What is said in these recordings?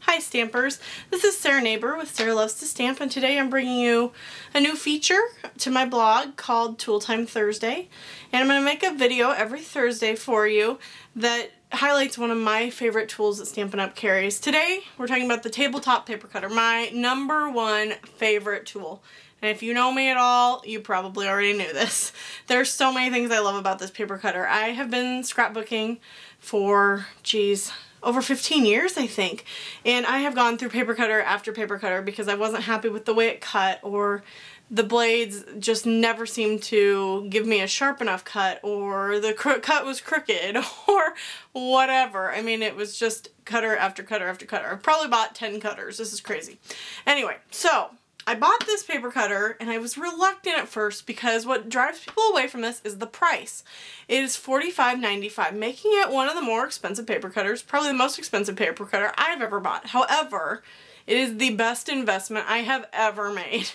Hi Stampers, this is Sarah Neighbor with Sarah Loves to Stamp, and today I'm bringing you a new feature to my blog called Tool Time Thursday, and I'm going to make a video every Thursday for you that highlights one of my favorite tools that Stampin' Up! Carries. Today we're talking about the Tabletop Paper Cutter, my #1 favorite tool. And if you know me at all, you probably already knew this. There's so many things I love about this paper cutter. I have been scrapbooking for, over 15 years, I think. And I have gone through paper cutter after paper cutter because I wasn't happy with the way it cut, or the blades just never seemed to give me a sharp enough cut, or the cut was crooked, or whatever. I mean, it was just cutter after cutter after cutter. I've probably bought 10 cutters. This is crazy. Anyway, so I bought this paper cutter and I was reluctant at first because what drives people away from this is the price. It is $45.95, making it one of the more expensive paper cutters, probably the most expensive paper cutter I've ever bought. However, it is the best investment I have ever made.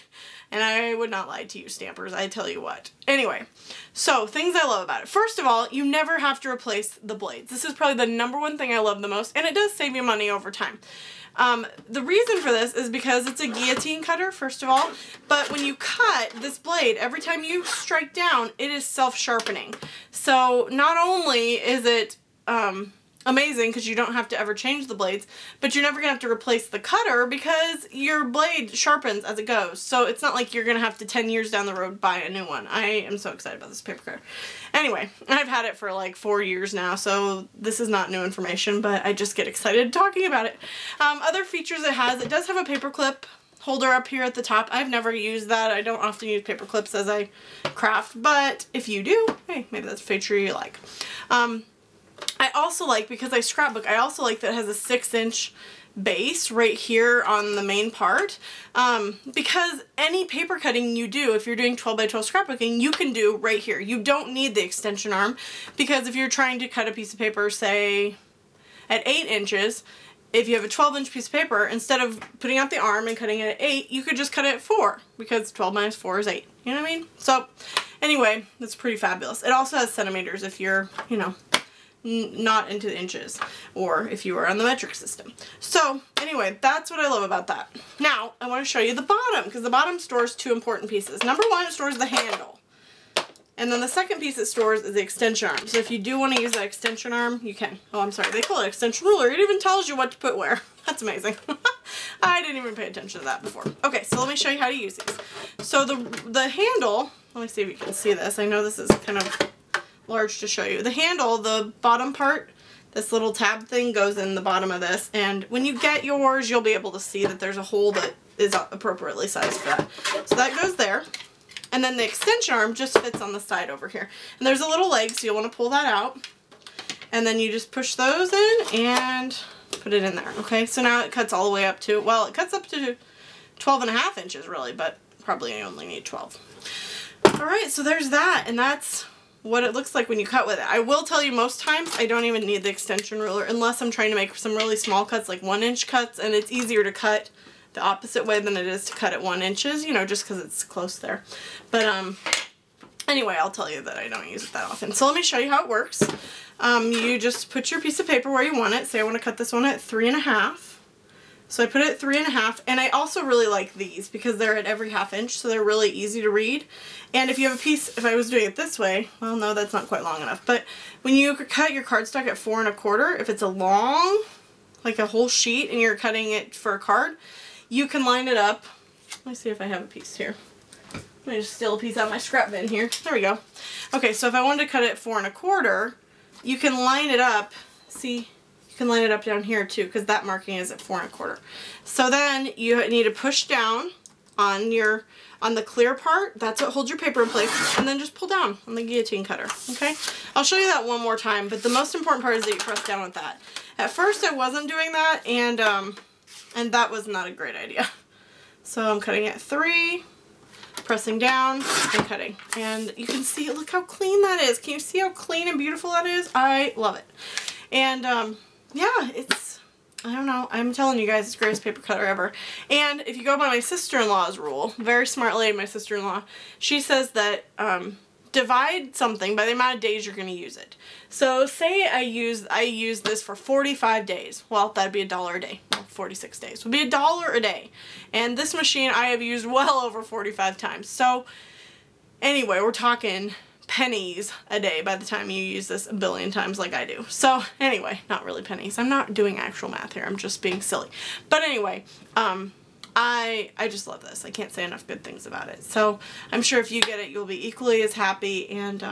And I would not lie to you, Stampers, I tell you what. Anyway, so things I love about it. First of all, you never have to replace the blades. This is probably the #1 thing I love the most, and it does save you money over time. The reason for this is because it's a guillotine cutter, first of all, but when you cut this blade, every time you strike down, it is self-sharpening. So not only is it amazing because you don't have to ever change the blades, but you're never going to have to replace the cutter because your blade sharpens as it goes. So it's not like you're going to have to 10 years down the road buy a new one. I am so excited about this paper cutter. Anyway, I've had it for like 4 years now, so this is not new information, but I just get excited talking about it. Other features it has, it does have a paper clip holder up here at the top. I've never used that. I don't often use paper clips as I craft, but if you do, hey, maybe that's a feature you like. I also like, because I scrapbook, I also like that it has a 6-inch base right here on the main part, because any paper cutting you do, if you're doing 12x12 scrapbooking, you can do right here. You don't need the extension arm, because if you're trying to cut a piece of paper, say at 8 inches, if you have a 12-inch piece of paper, instead of putting out the arm and cutting it at 8, you could just cut it at 4, because 12 minus 4 is 8. You know what I mean? So anyway, that's pretty fabulous. It also has centimeters if you're, you know, not into the inches, or if you were on the metric system. So anyway, that's what I love about that. Now I want to show you the bottom, because the bottom stores 2 important pieces. #1, it stores the handle, and then the second piece it stores is the extension arm. So if you do want to use that extension arm, you can. Oh, I'm sorry, they call it extension ruler. It even tells you what to put where. That's amazing. I didn't even pay attention to that before. Okay, so let me show you how to use these. So the handle, let me see if you can see this. I know this is kind of large to show you. The handle, the bottom part, this little tab thing goes in the bottom of this, and when you get yours, you'll be able to see that there's a hole that is appropriately sized for that. So that goes there, and then the extension arm just fits on the side over here. And there's a little leg, so you'll want to pull that out, and then you just push those in and put it in there. Okay, so now it cuts all the way up to, well, it cuts up to 12.5 inches really, but probably I only need 12. Alright, so there's that, and that's what it looks like when you cut with it. I will tell you, most times I don't even need the extension ruler unless I'm trying to make some really small cuts, like 1-inch cuts, and it's easier to cut the opposite way than it is to cut at 1 inches, you know, just because it's close there. But anyway, I'll tell you that I don't use it that often. So let me show you how it works. You just put your piece of paper where you want it. Say I want to cut this one at 3.5. So I put it at 3.5, and I also really like these because they're at every 1/2 inch, so they're really easy to read. And if you have a piece, if I was doing it this way, well, no, that's not quite long enough, but when you cut your cardstock at 4.25, if it's a long, like a whole sheet, and you're cutting it for a card, you can line it up. Let me see if I have a piece here. Let me just steal a piece out of my scrap bin here. There we go. Okay, so if I wanted to cut it at 4.25, you can line it up. See? You can line it up down here too, because that marking is at 4.25. So then you need to push down on the clear part. That's what holds your paper in place, and then just pull down on the guillotine cutter. Okay, I'll show you that one more time, but the most important part is that you press down with that. At first I wasn't doing that, and that was not a great idea. So I'm cutting at 3, pressing down and cutting, and you can see, look how clean that is. Can you see how clean and beautiful that is? I love it. And yeah, it's, I don't know, I'm telling you guys, it's the greatest paper cutter ever. And if you go by my sister-in-law's rule, very smart lady, my sister-in-law, she says that divide something by the amount of days you're going to use it. So say I use this for 45 days. Well, that'd be $1 a day. Well, 46 days would be $1 a day. And this machine I have used well over 45 times. So anyway, we're talking pennies a day by the time you use this a billion times like I do. So anyway, not really pennies. I'm not doing actual math here. I'm just being silly. But anyway, I just love this. I can't say enough good things about it. So I'm sure if you get it, you'll be equally as happy. And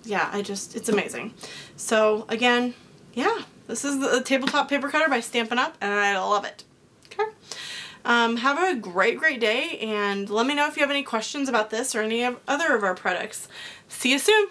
yeah, it's amazing. So again, yeah, this is the Tabletop Paper Cutter by Stampin' Up, and I love it. Okay. Have a great day, and let me know if you have any questions about this or any other of our products. See you soon!